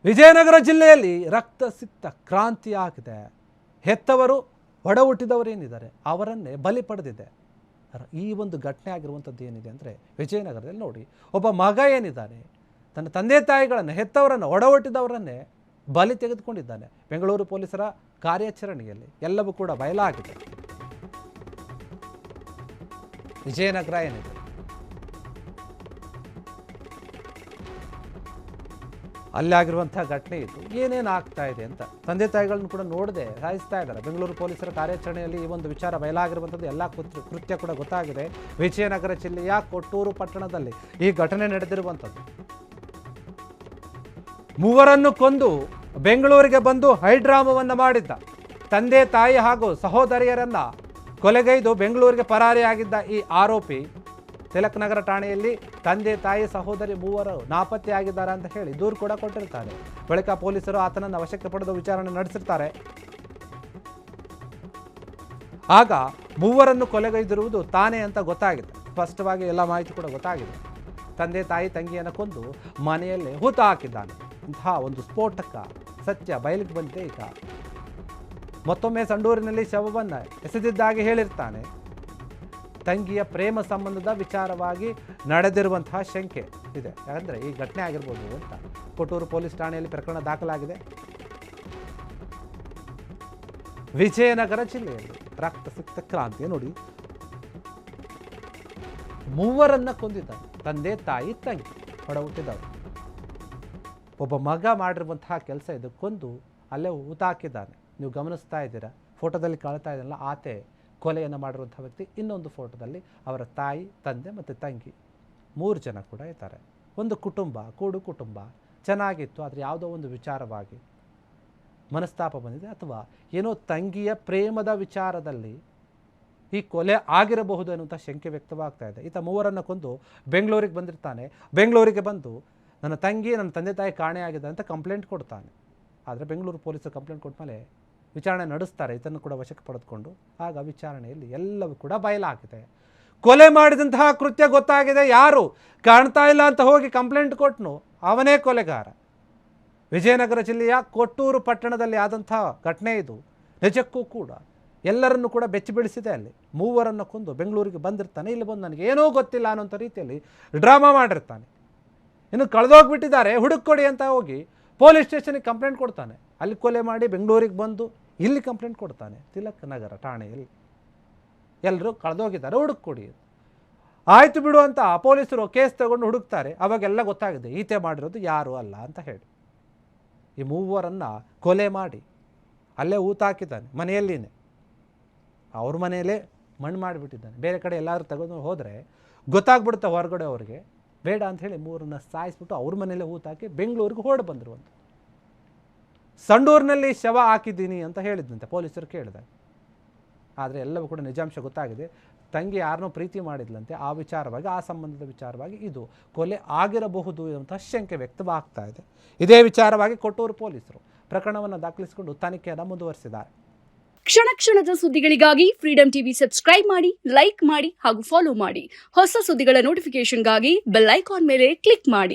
ವಿಜಯನಗರ ಜಿಲ್ಲೆಯಲ್ಲಿ ರಕ್ತಸಿಕ್ತ ಕ್ರಾಂತಿಯಾಗಿದೆ. ಹೆತ್ತವರು ಒಡ ಹುಟ್ಟಿದವರೇನಿದ್ದಾರೆ ಅವರನ್ನೇ ಬಲಿ ಪಡೆದಿದೆ. ಈ ಒಂದು ಘಟನೆ ಆಗಿರುವಂಥದ್ದು ಏನಿದೆ ಅಂದರೆ ವಿಜಯನಗರದಲ್ಲಿ ನೋಡಿ, ಒಬ್ಬ ಮಗ ಏನಿದ್ದಾನೆ ತನ್ನ ತಂದೆ ತಾಯಿಗಳನ್ನು ಹೆತ್ತವರನ್ನು ಒಡ ಹುಟ್ಟಿದವರನ್ನೇ ಬಲಿ ತೆಗೆದುಕೊಂಡಿದ್ದಾನೆ. ಬೆಂಗಳೂರು ಪೊಲೀಸರ ಕಾರ್ಯಾಚರಣೆಯಲ್ಲಿ ಎಲ್ಲವೂ ಕೂಡ ಬಯಲಾಗಿದೆ. ವಿಜಯನಗರ ಏನಿದೆ ಅಲ್ಲಾಗಿರುವಂಥ ಘಟನೆ ಇದು. ಏನೇನು ಆಗ್ತಾ ಇದೆ ಅಂತ ತಂದೆ ತಾಯಿಗಳನ್ನು ಕೂಡ ನೋಡದೆ ಸಾಯಿಸ್ತಾ ಇದ್ದಾರೆ. ಬೆಂಗಳೂರು ಪೊಲೀಸರ ಕಾರ್ಯಾಚರಣೆಯಲ್ಲಿ ಈ ಒಂದು ವಿಚಾರ ಬಯಲಾಗಿರುವಂಥದ್ದು ಎಲ್ಲ ಕೃತ್ಯ ಕೂಡ ಗೊತ್ತಾಗಿದೆ. ವಿಜಯನಗರ ಜಿಲ್ಲೆಯ ಕೊಟ್ಟೂರು ಪಟ್ಟಣದಲ್ಲಿ ಈ ಘಟನೆ ನಡೆದಿರುವಂಥದ್ದು. ಮೂವರನ್ನು ಕೊಂದು ಬೆಂಗಳೂರಿಗೆ ಬಂದು ಹೈಡ್ರಾಮವನ್ನು ಮಾಡಿದ್ದ ತಂದೆ ತಾಯಿ ಹಾಗೂ ಸಹೋದರಿಯರನ್ನ ಕೊಲೆಗೈದು ಬೆಂಗಳೂರಿಗೆ ಪರಾರಿಯಾಗಿದ್ದ ಈ ಆರೋಪಿ ತಿಲಕ್ ನಗರ ಠಾಣೆಯಲ್ಲಿ ತಂದೆ ತಾಯಿ ಸಹೋದರಿ ಮೂವರು ನಾಪತ್ತೆಯಾಗಿದ್ದಾರೆ ಅಂತ ಹೇಳಿ ದೂರು ಕೂಡ ಕೊಟ್ಟಿರ್ತಾರೆ. ಬಳಿಕ ಪೊಲೀಸರು ಆತನನ್ನು ವಶಕ್ಕೆ ಪಡೆದು ವಿಚಾರಣೆ ನಡೆಸಿರ್ತಾರೆ. ಆಗ ಮೂವರನ್ನು ಕೊಲೆಗೈದಿರುವುದು ತಾನೇ ಅಂತ ಗೊತ್ತಾಗಿದೆ. ಸ್ಪಷ್ಟವಾಗಿ ಎಲ್ಲ ಮಾಹಿತಿ ಕೂಡ ಗೊತ್ತಾಗಿದೆ. ತಂದೆ ತಾಯಿ ತಂಗಿಯನ್ನು ಕೊಂದು ಮನೆಯಲ್ಲೇ ಹೂತು ಹಾಕಿದ್ದಾನೆ. ಇಂತಹ ಒಂದು ಸ್ಫೋಟಕ ಸತ್ಯ ಬಯಲಿಗೆ ಬಂದಿದೆ. ಈಗ ಮತ್ತೊಮ್ಮೆ ಸಂಡೂರಿನಲ್ಲಿ ಶವವನ್ನು ಎಸೆದಿದ್ದಾಗಿ ಹೇಳಿರ್ತಾನೆ. ತಂಗಿಯ ಪ್ರೇಮ ಸಂಬಂಧದ ವಿಚಾರವಾಗಿ ನಡೆದಿರುವಂತಹ ಶಂಕೆ ಇದೆ. ಯಾಕಂದರೆ ಈ ಘಟನೆ ಆಗಿರ್ಬೋದು ಅಂತ ಕೊಟ್ಟೂರು ಪೊಲೀಸ್ ಠಾಣೆಯಲ್ಲಿ ಪ್ರಕರಣ ದಾಖಲಾಗಿದೆ. ವಿಜಯನಗರ ಜಿಲ್ಲೆಯಲ್ಲಿ ರಕ್ತಸಿಕ್ತ ಕ್ರಾಂತಿ ನೋಡಿ, ಮೂವರನ್ನ ಕೊಂದಿದ್ದಾರೆ. ತಂದೆ ತಾಯಿ ತಂಗಿ ಹೊಡ ಹುಟ್ಟಿದವರು. ಒಬ್ಬ ಮಗ ಮಾಡಿರುವಂತಹ ಕೆಲಸ ಇದು. ಕೊಂದು ಅಲ್ಲೇ ಹೂತಾಕಿದ್ದಾನೆ. ನೀವು ಗಮನಿಸ್ತಾ ಇದ್ದೀರಾ, ಫೋಟೋದಲ್ಲಿ ಕಾಣ್ತಾ ಇದ್ದಲ್ಲ, ಆತೆ ಕೊಲೆಯನ್ನು ಮಾಡಿರುವಂಥ ವ್ಯಕ್ತಿ. ಇನ್ನೊಂದು ಫೋಟೋದಲ್ಲಿ ಅವರ ತಾಯಿ, ತಂದೆ ಮತ್ತು ತಂಗಿ 3 ಜನ ಕೂಡ ಇದ್ದಾರೆ. ಒಂದು ಕುಟುಂಬ, ಕೂಡು ಕುಟುಂಬ ಚೆನ್ನಾಗಿತ್ತು. ಆದರೆ ಯಾವುದೋ ಒಂದು ವಿಚಾರವಾಗಿ ಮನಸ್ತಾಪ ಬಂದಿದೆ, ಅಥವಾ ಏನೋ ತಂಗಿಯ ಪ್ರೇಮದ ವಿಚಾರದಲ್ಲಿ ಈ ಕೊಲೆ ಆಗಿರಬಹುದು ಅನ್ನುವಂಥ ಶಂಕೆ ವ್ಯಕ್ತವಾಗ್ತಾ ಇದೆ. ಈತ ಮೂವರನ್ನು ಕೊಂದು ಬೆಂಗಳೂರಿಗೆ ಬಂದಿರ್ತಾನೆ. ಬೆಂಗಳೂರಿಗೆ ಬಂದು ನನ್ನ ತಂಗಿ, ನನ್ನ ತಂದೆ ತಾಯಿ ಕಾಣೆಯಾಗಿದೆ ಅಂತ ಕಂಪ್ಲೇಂಟ್ ಕೊಡ್ತಾನೆ. ಆದರೆ ಬೆಂಗಳೂರು ಪೊಲೀಸರು ಕಂಪ್ಲೇಂಟ್ ಕೊಟ್ಟ ಮೇಲೆ ವಿಚಾರಣೆ ನಡೆಸ್ತಾರೆ. ಇದನ್ನು ಕೂಡ ವಶಕ್ಕೆ ಪಡೆದುಕೊಂಡು ಆಗ ವಿಚಾರಣೆಯಲ್ಲಿ ಎಲ್ಲವೂ ಕೂಡ ಬಯಲಾಗಿದೆ. ಕೊಲೆ ಮಾಡಿದಂತಹ ಕೃತ್ಯ ಗೊತ್ತಾಗಿದೆ. ಯಾರು ಕಾಣ್ತಾ ಇಲ್ಲ ಅಂತ ಹೋಗಿ ಕಂಪ್ಲೇಂಟ್ ಕೊಟ್ಟನು ಅವನೇ ಕೊಲೆಗಾರ. ವಿಜಯನಗರ ಜಿಲ್ಲೆಯ ಕೊಟ್ಟೂರು ಪಟ್ಟಣದಲ್ಲಿ ಆದಂಥ ಘಟನೆ ಇದು. ನಿಜಕ್ಕೂ ಕೂಡ ಎಲ್ಲರನ್ನು ಕೂಡ ಬೆಚ್ಚಿ ಬೀಳಿಸಿದೆ. ಅಲ್ಲಿ ಮೂವರನ್ನು ಕೊಂದು ಬೆಂಗಳೂರಿಗೆ ಬಂದಿರ್ತಾನೆ. ಇಲ್ಲಿ ಬಂದು ನನಗೆ ಏನೂ ಗೊತ್ತಿಲ್ಲ ಅನ್ನೋಂಥ ರೀತಿಯಲ್ಲಿ ಡ್ರಾಮಾ ಮಾಡಿರ್ತಾನೆ. ಇನ್ನು ಕಳೆದೋಗ್ಬಿಟ್ಟಿದ್ದಾರೆ, ಹುಡುಕೊಡಿ ಅಂತ ಹೋಗಿ ಪೊಲೀಸ್ ಸ್ಟೇಷನ್ಗೆ ಕಂಪ್ಲೇಂಟ್ ಕೊಡ್ತಾನೆ. ಅಲ್ಲಿ ಕೊಲೆ ಮಾಡಿ ಬೆಂಗಳೂರಿಗೆ ಬಂದು ಇಲ್ಲಿ ಕಂಪ್ಲೇಂಟ್ ಕೊಡ್ತಾನೆ ತಿಲಕ್ ನಗರ ಠಾಣೆಯಲ್ಲಿ. ಎಲ್ಲರೂ ಕಳೆದೋಗಿದ್ದಾರೆ, ಹುಡುಕೊಡಿ. ಆಯಿತು ಬಿಡು ಅಂತ ಪೊಲೀಸರು ಕೇಸ್ ತಗೊಂಡು ಹುಡುಕ್ತಾರೆ. ಅವಾಗೆಲ್ಲ ಗೊತ್ತಾಗಿದೆ ಈತೆ ಮಾಡಿರೋದು ಯಾರು ಅಲ್ಲ ಅಂತ ಹೇಳಿ. ಈ ಮೂವರನ್ನು ಕೊಲೆ ಮಾಡಿ ಅಲ್ಲೇ ಹೂತಾಕಿದ್ದಾನೆ. ಮನೆಯಲ್ಲಿನೇ ಅವ್ರ ಮನೆಯಲ್ಲೇ ಮಣ್ಣು ಮಾಡಿಬಿಟ್ಟಿದ್ದಾನೆ. ಬೇರೆ ಕಡೆ ಎಲ್ಲರೂ ತೆಗೆದು ಹೋದರೆ ಗೊತ್ತಾಗ್ಬಿಡುತ್ತೆ ಹೊರಗಡೆ ಅವ್ರಿಗೆ. ಬೇಡ ಅಂಥೇಳಿ ಮೂರನ್ನ ಸಾಯಿಸ್ಬಿಟ್ಟು ಅವ್ರ ಮನೆಯಲ್ಲೇ ಹೂತಾಕಿ ಬೆಂಗಳೂರಿಗೆ ಹೊರಡು ಬಂದಿರುವಂಥ. ಸಂಡೂರಿನಲ್ಲಿ ಶವ ಹಾಕಿದ್ದೀನಿ ಅಂತ ಹೇಳಿದ್ದಂತೆ ಪೊಲೀಸರು ಕೇಳಿದಾಗ. ಆದರೆ ಎಲ್ಲವೂ ಕೂಡ ನಿಜಾಂಶ ಗೊತ್ತಾಗಿದೆ. ತಂಗಿ ಯಾರನ್ನೋ ಪ್ರೀತಿ ಮಾಡಿದ್ಲಂತೆ. ಆ ವಿಚಾರವಾಗಿ, ಆ ಸಂಬಂಧದ ವಿಚಾರವಾಗಿ ಇದು ಕೊಲೆ ಆಗಿರಬಹುದು ಎಂಬ ಶಂಕೆ ವ್ಯಕ್ತವಾಗ್ತಾ ಇದೆ. ಇದೇ ವಿಚಾರವಾಗಿ ಕೊಟ್ಟೂರು ಪೊಲೀಸರು ಪ್ರಕರಣವನ್ನು ದಾಖಲಿಸಿಕೊಂಡು ತನಿಖೆಯನ್ನು ಮುಂದುವರಿಸಿದ್ದಾರೆ. ಕ್ಷಣ ಕ್ಷಣದ ಸುದ್ದಿಗಳಿಗಾಗಿ ಫ್ರೀಡಂ ಟಿವಿ ಸಬ್ಸ್ಕ್ರೈಬ್ ಮಾಡಿ, ಲೈಕ್ ಮಾಡಿ ಹಾಗೂ ಫಾಲೋ ಮಾಡಿ. ಹೊಸ ಸುದ್ದಿಗಳ ನೋಟಿಫಿಕೇಶನ್ಗಾಗಿ ಬೆಲ್ ಐಕಾನ್ ಮೇಲೆ ಕ್ಲಿಕ್ ಮಾಡಿ.